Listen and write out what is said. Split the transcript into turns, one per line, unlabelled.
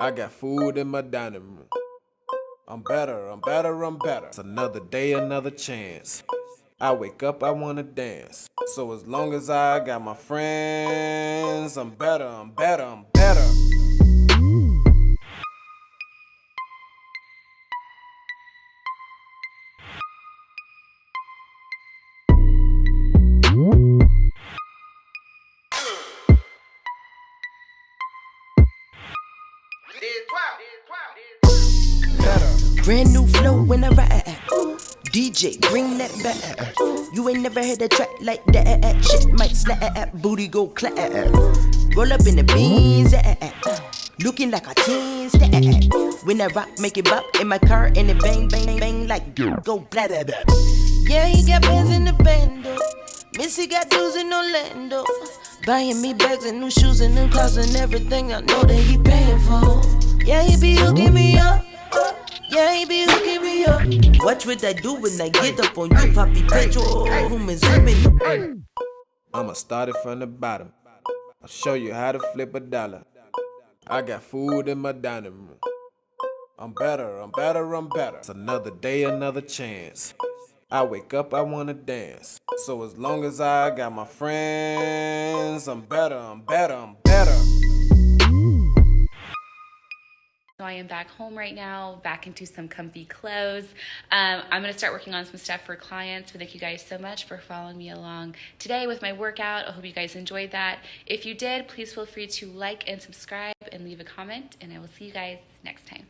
I got food in my dining room. I'm better, I'm better, I'm better. It's another day, another chance. I wake up, I wanna dance. So as long as I got my friends, I'm better, I'm better, I'm better.
Brand new flow when I ride. DJ, bring that back. You ain't never heard a track like that. Shit might slap, booty go clap. Roll up in the beans, looking like a teen stat. When I rock, make it bop in my car, and it bang, bang, bang like go blah blah blah. Yeah, he got bands in the bando. Missy got dudes in Orlando. Buying me bags and new shoes and new clothes and everything I know that he paying for. Yeah, he be hooking me up. Yeah, he be hooking me up. Watch what I do when I get up on you, Papi Pedro. Room is zooming.
I'ma start it from the bottom. I'll show you how to flip a dollar. I got food in my dining room. I'm better, I'm better, I'm better. It's another day, another chance. I wake up, I wanna dance. So as long as I got my friends, I'm better, I'm better, I'm better.
So I am back home right now, back into some comfy clothes. I'm gonna start working on some stuff for clients, but thank you guys so much for following me along today with my workout. I hope you guys enjoyed that. If you did, please feel free to like and subscribe and leave a comment, and I will see you guys next time.